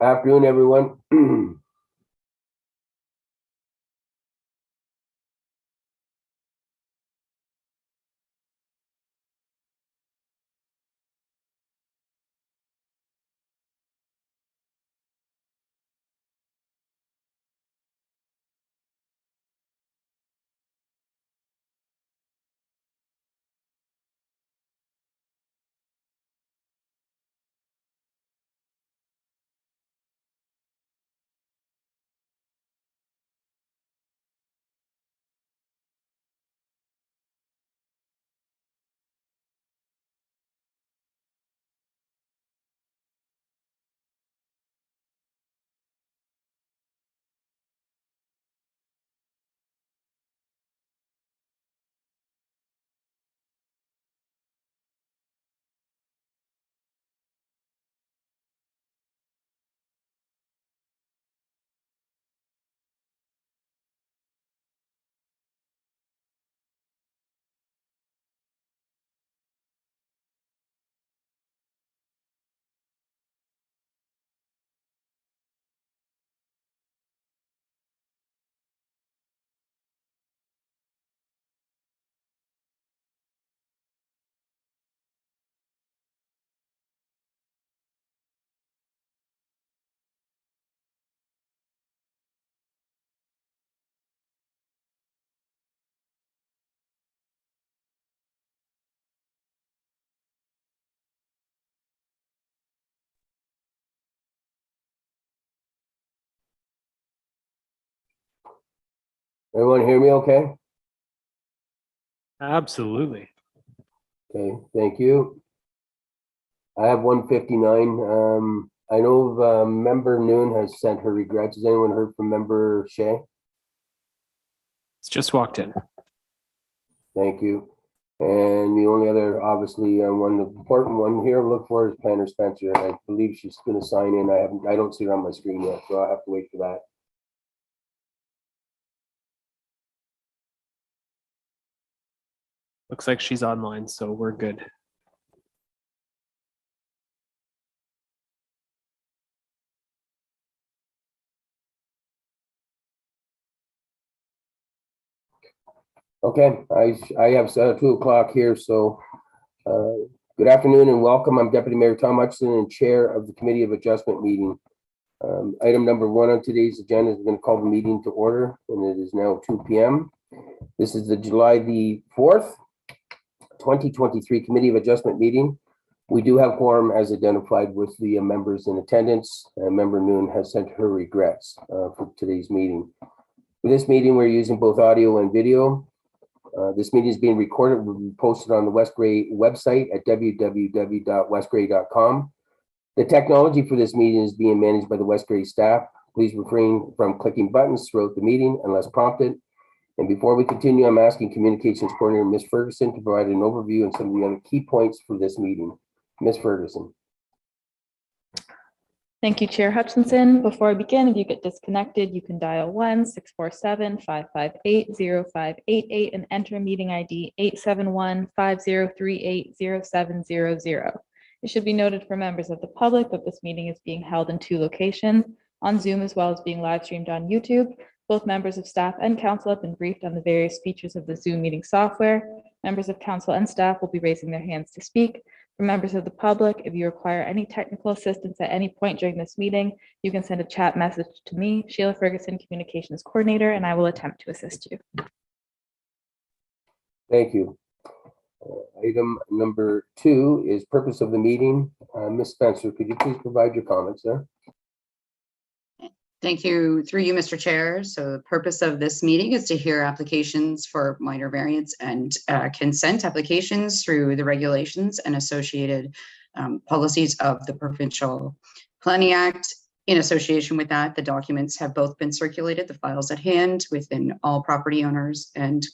Afternoon, everyone. Everyone hear me okay? Absolutely. Okay, thank you. I have 159. I know member Noon has sent her regrets. Has anyone heard from member Shea? It's just walked in. Thank you. And the only other, obviously, one important one here, look for is Planner Spencer. I believe she's going to sign in. I don't see her on my screen yet, so I'll have to wait for that. Looks like she's online, so we're good. Okay, I have 2 o'clock here, so good afternoon and welcome. I'm Deputy Mayor Tom Hutchison and Chair of the Committee of Adjustment meeting. Item number 1 on today's agenda is we're going to call the meeting to order, and it is now 2 p.m. This is the July the 4th, 2023 Committee of Adjustment meeting. We do have quorum as identified with the members in attendance. Member Noon has sent her regrets for today's meeting. For this meeting, we're using both audio and video. This meeting is being recorded. Will be posted on the West Grey website at www.westgrey.com. The technology for this meeting is being managed by the West Grey staff. Please refrain from clicking buttons throughout the meeting unless prompted. And before we continue, I'm asking Communications Coordinator Ms. Ferguson to provide an overview and some of the other key points for this meeting. Ms. Ferguson. Thank you, Chair Hutchinson. Before I begin, if you get disconnected, you can dial 1-647-558-0588 and enter meeting ID 871-5038-0700. It should be noted for members of the public that this meeting is being held in 2 locations, on Zoom as well as being live streamed on YouTube. Both members of staff and council have been briefed on the various features of the Zoom meeting software. Members of council and staff will be raising their hands to speak. For members of the public, if you require any technical assistance at any point during this meeting, you can send a chat message to me, Sheila Ferguson, Communications Coordinator, and I will attempt to assist you. Thank you. Item number 2 is purpose of the meeting. Ms. Spencer, could you please provide your comments there? Thank you. Through you, Mr. Chair. So the purpose of this meeting is to hear applications for minor variance and consent applications through the regulations and associated policies of the Provincial Planning Act. In association with that, the documents have both been circulated, the files at hand, within all property owners and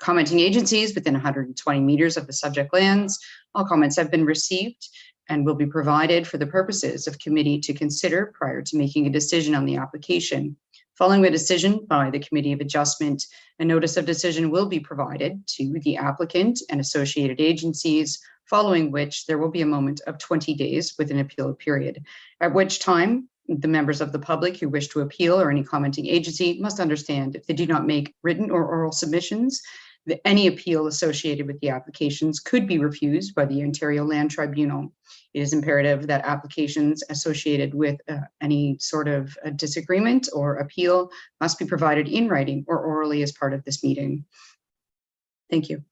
commenting agencies within 120 meters of the subject lands. All comments have been received and will be provided for the purposes of committee to consider prior to making a decision on the application. Following the decision by the Committee of Adjustment, a notice of decision will be provided to the applicant and associated agencies, following which there will be a moment of 20 days with an appeal period, at which time The members of the public who wish to appeal or any commenting agency must understand if they do not make written or oral submissions, that any appeal associated with the applications could be refused by the Ontario Land Tribunal. It is imperative that applications associated with any sort of a disagreement or appeal must be provided in writing or orally as part of this meeting. Thank you.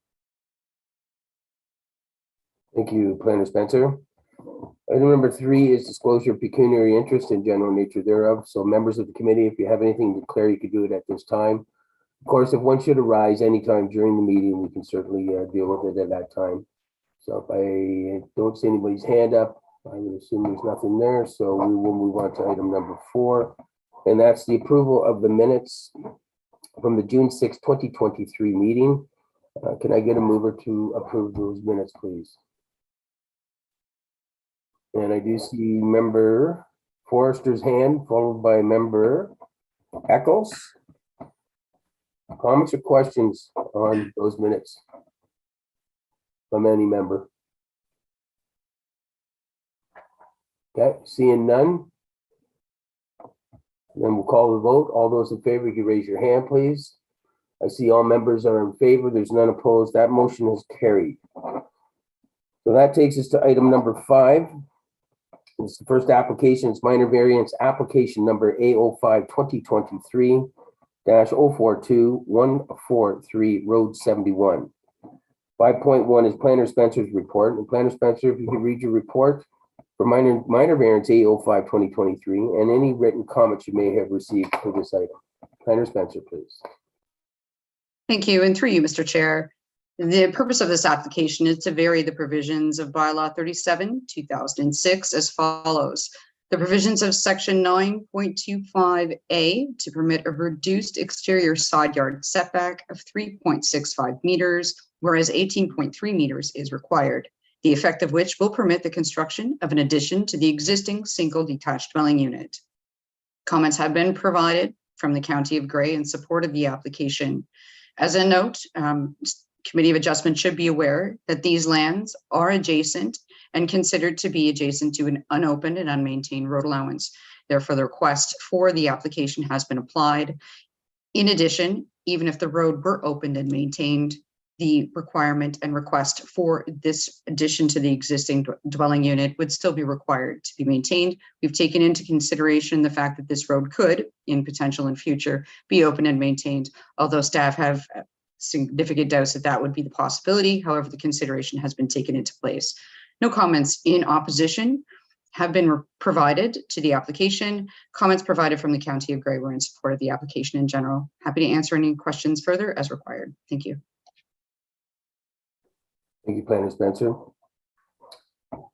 Thank you, Planner Spencer. Item number 3 is disclosure of pecuniary interest and general nature thereof. So members of the committee, if you have anything to declare, you could do it at this time. Of course, if one should arise anytime during the meeting, we can certainly deal with it at that time. So if I don't see anybody's hand up, I would assume there's nothing there. So we will move on to item number 4, and that's the approval of the minutes from the June 6, 2023 meeting. Can I get a mover to approve those minutes, please? And I do see member Forrester's hand, followed by member Eccles. Comments or questions on those minutes from any member? Okay, seeing none. Then we'll call the vote. All those in favor, you can raise your hand, please. I see all members are in favor. There's none opposed. That motion is carried. So that takes us to item number 5. This is the first application. It's minor variance application number A05 2023-042-143 Road 71. 5.1 is Planner Spencer's report. And Planner Spencer, if you could read your report for minor variance A05 2023 and any written comments you may have received for this item. Planner Spencer, please. Thank you. And through you, Mr. Chair. The purpose of this application is to vary the provisions of Bylaw 37, 2006 as follows. The provisions of section 9.25A to permit a reduced exterior side yard setback of 3.65 meters, whereas 18.3 meters is required, the effect of which will permit the construction of an addition to the existing single detached dwelling unit. Comments have been provided from the County of Grey in support of the application. As a note, Committee of Adjustment should be aware that these lands are adjacent and considered to be adjacent to an unopened and unmaintained road allowance. Therefore, the request for the application has been applied. In addition, even if the road were opened and maintained, the requirement and request for this addition to the existing dwelling unit would still be required to be maintained. We've taken into consideration the fact that this road could, in potential and future, be opened and maintained, although staff have significant doubts that that would be the possibility. However, the consideration has been taken into place. No comments in opposition have been provided to the application. Comments provided from the County of Grey were in support of the application in general. Happy to answer any questions further as required. Thank you. Thank you, Planner Spencer.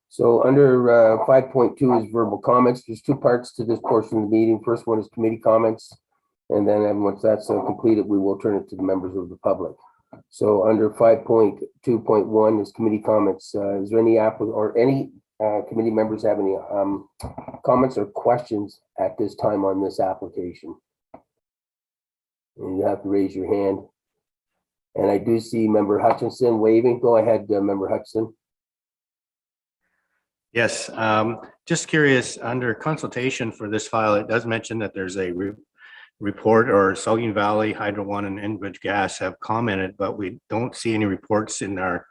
So under 5.2 is verbal comments. There's 2 parts to this portion of the meeting. First one is committee comments. And then once that's completed, we will turn it to the members of the public. So under 5.2.1 is committee comments. Is there any committee members have any comments or questions at this time on this application? And you have to raise your hand. And I do see Member Hutchinson waving. Go ahead, Member Hutchinson. Yes, just curious, under consultation for this file, it does mention that there's a report, or Saugeen Valley, Hydro One and Enbridge Gas have commented, but we don't see any reports in our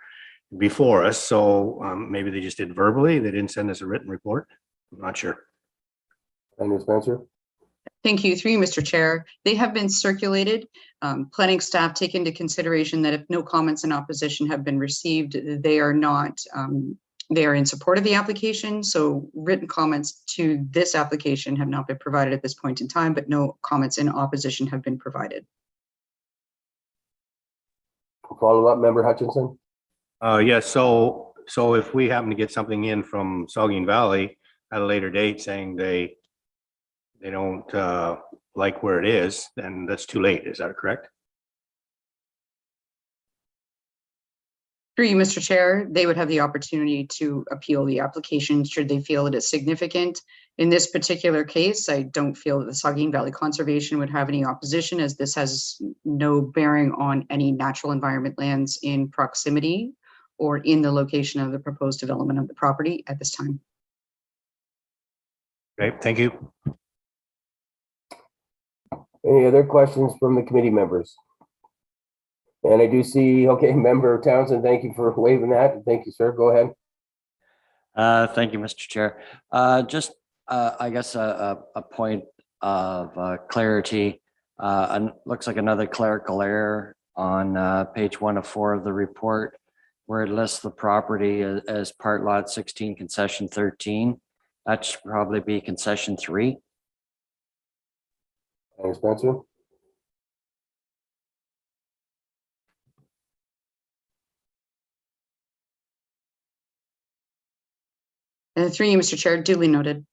before us. So maybe they just did verbally. They didn't send us a written report. I'm not sure. Planner Spencer. Thank you. Through you, Mr. Chair. They have been circulated. Planning staff take into consideration that if no comments in opposition have been received, they are not, they are in support of the application. So written comments to this application have not been provided at this point in time, but no comments in opposition have been provided. Follow up, Member Hutchinson. Yes, so if we happen to get something in from Saugeen Valley at a later date saying they don't like where it is, then that's too late. Is that correct? Through you, Mr. Chair, they would have the opportunity to appeal the application should they feel it is significant. In this particular case, I don't feel that the Saugeen Valley Conservation would have any opposition, as this has no bearing on any natural environment lands in proximity or in the location of the proposed development of the property at this time. Okay, thank you. Any other questions from the committee members? And I do see, okay, Member Townsend, thank you for waiving that. Thank you, sir. Go ahead. Thank you, Mr. Chair. Just, I guess, a point of clarity. And looks like another clerical error on page 1 of 4 of the report, where it lists the property as part lot 16, concession 13. That should probably be concession 3. Planner Spencer? Through you, Mr. Chair, duly noted.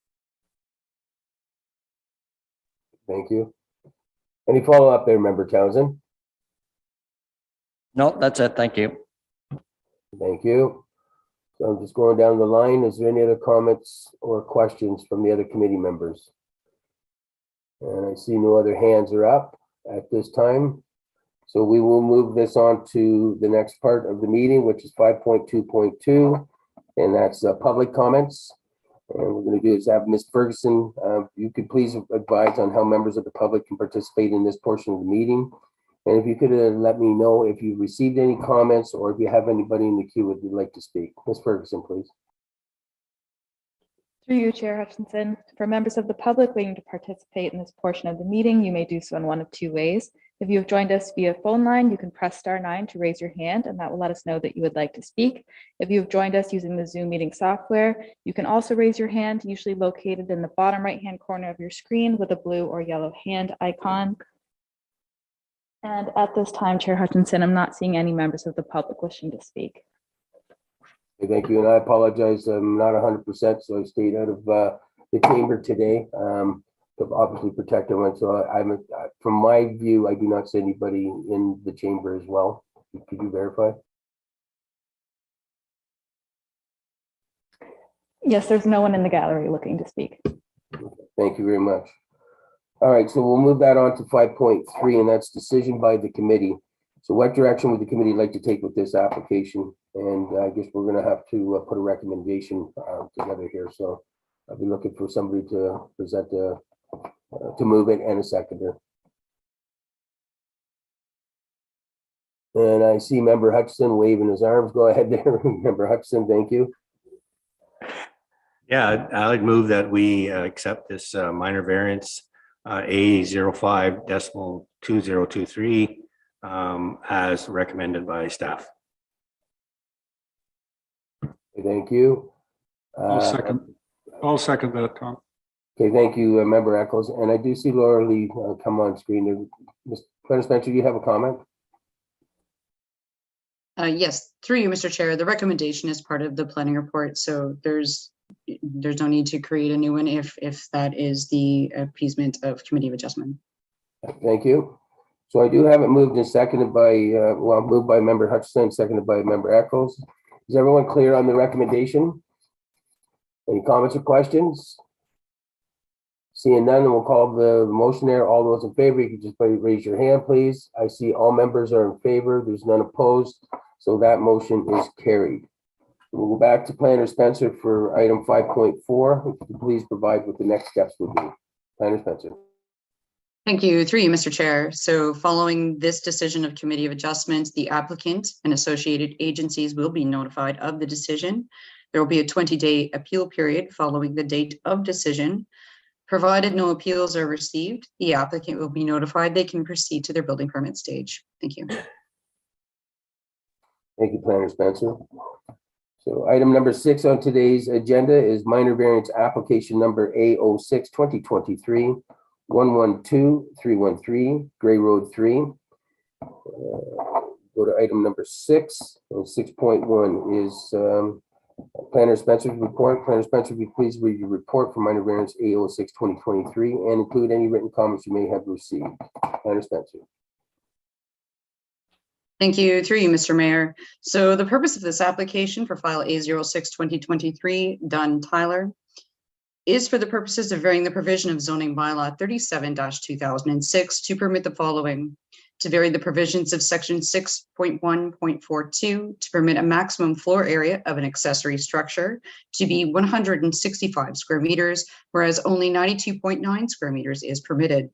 Thank you. Any follow-up there, Member Townsend? No, that's it. Thank you. Thank you. So I'm just going down the line. Is there any other comments or questions from the other committee members? And I see no other hands are up at this time. So we will move this on to the next part of the meeting, which is 5.2.2, and that's public comments. And what we're going to do is have Ms. Ferguson, you could please advise on how members of the public can participate in this portion of the meeting. And if you could let me know if you've received any comments or if you have anybody in the queue would like to speak. Ms. Ferguson, please. Through you, Chair Hutchinson. For members of the public waiting to participate in this portion of the meeting, you may do so in one of two ways. If you have joined us via phone line, you can press *9 to raise your hand, and that will let us know that you would like to speak. If you have joined us using the Zoom meeting software, you can also raise your hand, usually located in the bottom right-hand corner of your screen with a blue or yellow hand icon. And at this time, Chair Hutchinson, I'm not seeing any members of the public wishing to speak. Okay, thank you, and I apologize. I'm not 100%, so I stayed out of the chamber today. To obviously protect everyone. So from my view, I do not see anybody in the chamber as well. Could you verify? Yes, there's no one in the gallery looking to speak. Thank you very much. All right, so we'll move that on to 5.3, and that's decision by the committee. So what direction would the committee like to take with this application? And I guess we're going to have to put a recommendation together here. So I'll be looking for somebody to present to move it and a seconder. And I see Member Hutchinson waving his arms. Go ahead there, Member Hutchinson. Thank you. Yeah, I'd move that we accept this minor variance A05.2023 as recommended by staff. Thank you. I'll second that, Tom. Okay, thank you, Member Eccles. And I do see Laura Lee come on screen. Ms. Planner Spencer, you have a comment? Yes, through you, Mr. Chair, the recommendation is part of the planning report, so there's no need to create a new one if that is the appeasement of Committee of Adjustment. Thank you. So I do have it moved and seconded by, moved by Member Hutchinson, seconded by Member Eccles. Is everyone clear on the recommendation? Any comments or questions? Seeing none, we'll call the motion there. All those in favor, you can just raise your hand, please. I see all members are in favor. There's none opposed. So that motion is carried. We'll go back to Planner Spencer for item 5.4. If you could please provide what the next steps would be. Planner Spencer. Thank you. Through you, Mr. Chair. So following this decision of Committee of Adjustment, the applicant and associated agencies will be notified of the decision. There will be a 20-day appeal period following the date of decision. Provided no appeals are received, the applicant will be notified they can proceed to their building permit stage. Thank you. Thank you, Planner Spencer. So item number 6 on today's agenda is minor variance application number A06-2023, 112313, Gray Road 3. Go to item number 6. 6.1 is Planner Spencer's report. Planner Spencer, will you please read your report for minor variance A06-2023 and include any written comments you may have received. Planner Spencer. Thank you. Through you, Mr. Mayor. So the purpose of this application for file A06-2023, Dunn Tyler, is for the purposes of varying the provision of zoning bylaw 37-2006 to permit the following: to vary the provisions of section 6.1.42 to permit a maximum floor area of an accessory structure to be 165 square meters, whereas only 92.9 square meters is permitted.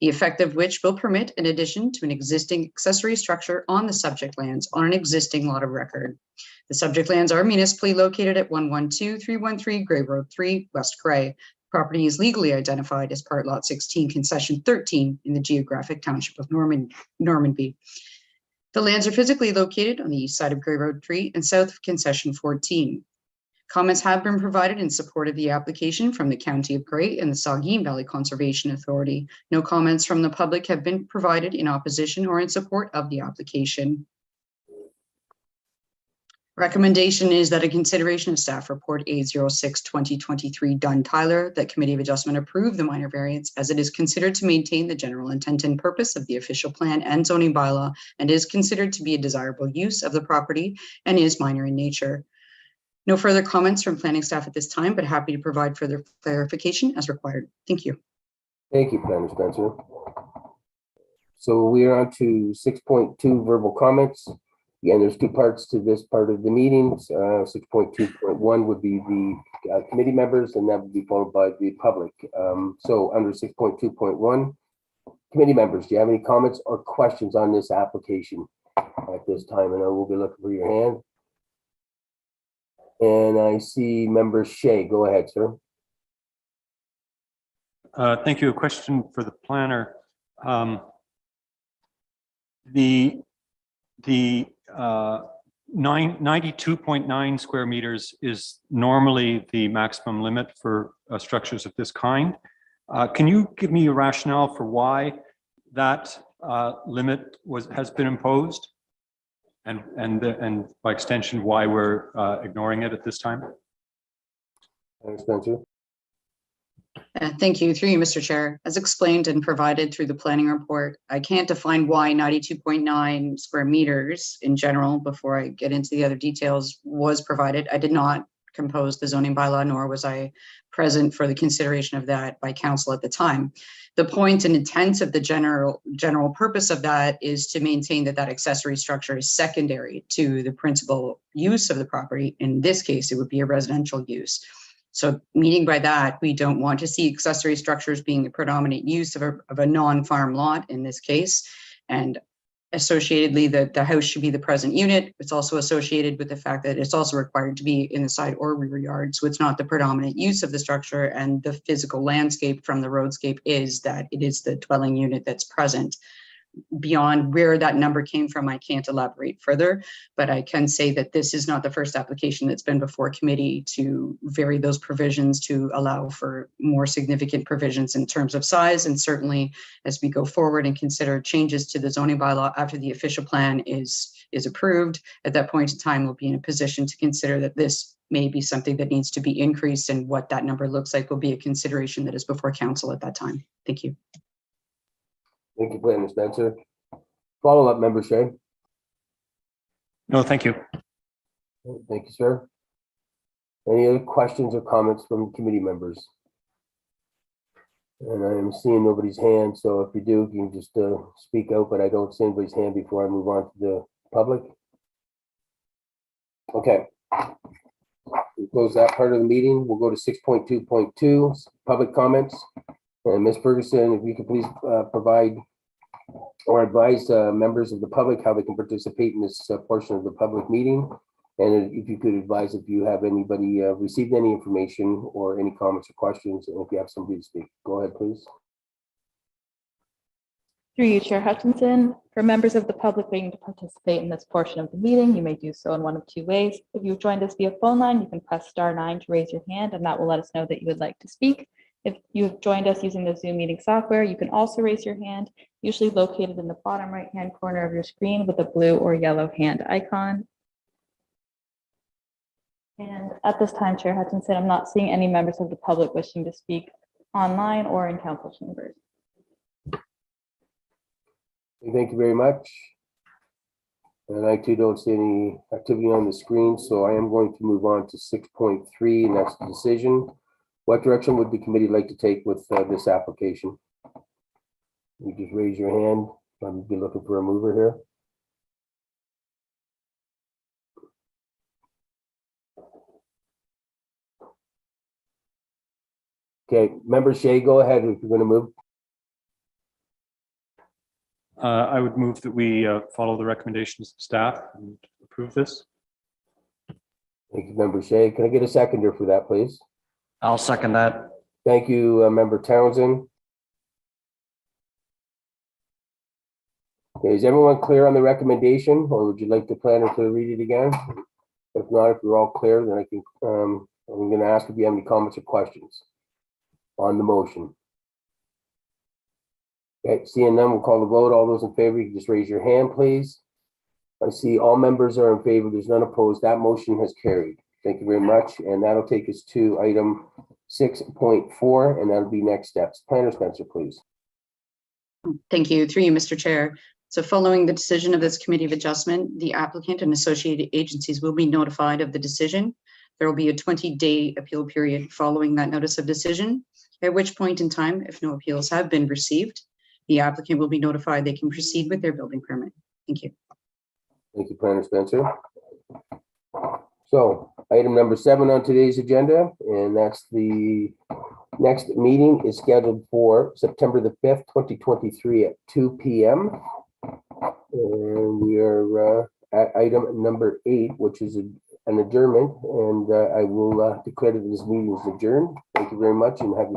The effect of which will permit an addition to an existing accessory structure on the subject lands on an existing lot of record. The subject lands are municipally located at 112-313 Gray Road 3, West Cray. Property is legally identified as Part Lot 16, Concession 13 in the geographic township of Normanby. The lands are physically located on the east side of Gray Road 3 and south of Concession 14. Comments have been provided in support of the application from the County of Gray and the Saugeen Valley Conservation Authority. No comments from the public have been provided in opposition or in support of the application. Recommendation is that a consideration of staff report A06-2023 Dunn-Tyler, that Committee of Adjustment approve the minor variance as it is considered to maintain the general intent and purpose of the official plan and zoning bylaw and is considered to be a desirable use of the property and is minor in nature. No further comments from planning staff at this time, but happy to provide further clarification as required. Thank you. Thank you, Planner Spencer. So we are on to 6.2 verbal comments. Again, there's two parts to this part of the meetings. 6.2.1 would be the committee members, and that would be followed by the public. So under 6.2.1, committee members, do you have any comments or questions on this application at this time? And I will be looking for your hand. And I see member Shea. Go ahead, sir. Thank you. A question for the planner. The 92.9 square meters is normally the maximum limit for structures of this kind. Can you give me a rationale for why that limit has been imposed, and by extension why we're ignoring it at this time? Spencer. Thank you. Through you, Mr. Chair. As explained and provided through the planning report, I can't define why 92.9 square meters in general before I get into the other details was provided. I did not compose the zoning bylaw, nor was I present for the consideration of that by council at the time. The point and intent of the general purpose of that is to maintain that accessory structure is secondary to the principal use of the property. In this case, it would be a residential use. So meaning by that, we don't want to see accessory structures being the predominant use of a non-farm lot in this case. And associatedly, the house should be the present unit. It's also associated with the fact that it's also required to be in the side or rear yard. So it's not the predominant use of the structure, and the physical landscape from the roadscape is that it is the dwelling unit that's present. Beyond where that number came from, I can't elaborate further, but I can say that this is not the first application that's been before committee to vary those provisions to allow for more significant provisions in terms of size. And certainly as we go forward and consider changes to the zoning bylaw after the official plan is approved, at that point in time, we'll be in a position to consider that this may be something that needs to be increased, and what that number looks like will be a consideration that is before council at that time. Thank you. Thank you, Planner Spencer. Follow-up, member Shea. No, thank you. Thank you, sir. Any other questions or comments from committee members? And I am seeing nobody's hand, so if you do, you can just speak out, but I don't see anybody's hand before I move on to the public. Okay. We'll close that part of the meeting. We'll go to 6.2.2, public comments. And Ms. Ferguson, if you could please provide or advise members of the public how they can participate in this portion of the public meeting. And if you could advise if you have anybody received any information or any comments or questions, and if you have somebody to speak. Go ahead, please. Through you, Chair Hutchinson. For members of the public waiting to participate in this portion of the meeting, you may do so in one of two ways. If you've joined us via phone line, you can press *9 to raise your hand, and that will let us know that you would like to speak. If you have joined us using the Zoom meeting software, you can also raise your hand, usually located in the bottom right-hand corner of your screen with a blue or yellow hand icon. And at this time, Chair Hutchinson, I'm not seeing any members of the public wishing to speak online or in council chambers. Thank you very much. And I too don't see any activity on the screen, so I am going to move on to 6.3, and that's the decision. What direction would the committee like to take with this application? You just raise your hand. I'm be looking for a mover here. Okay, Member Shea, go ahead if you're going to move. I would move that we follow the recommendations of staff and approve this. Thank you, Member Shea. Can I get a seconder for that, please? I'll second that. Thank you, Member Townsend. Okay, is everyone clear on the recommendation, or would you like the planner to read it again? If not, if you're all clear, then I can, I'm gonna ask if you have any comments or questions on the motion. Okay, seeing none, we'll call the vote. All those in favor, you can just raise your hand, please. I see all members are in favor. There's none opposed. That motion has carried. Thank you very much. And that'll take us to item 6.4, and that'll be next steps. Planner Spencer, please. Thank you. Through you, Mr. Chair. So following the decision of this Committee of Adjustment, the applicant and associated agencies will be notified of the decision. There will be a 20-day appeal period following that notice of decision, at which point in time, if no appeals have been received, the applicant will be notified they can proceed with their building permit. Thank you. Thank you, Planner Spencer. So item number 7 on today's agenda, and that's the next meeting is scheduled for September the 5th, 2023 at 2 p.m. And we are at item number 8, which is an adjournment, and I will declare that this meeting is adjourned. Thank you very much and have a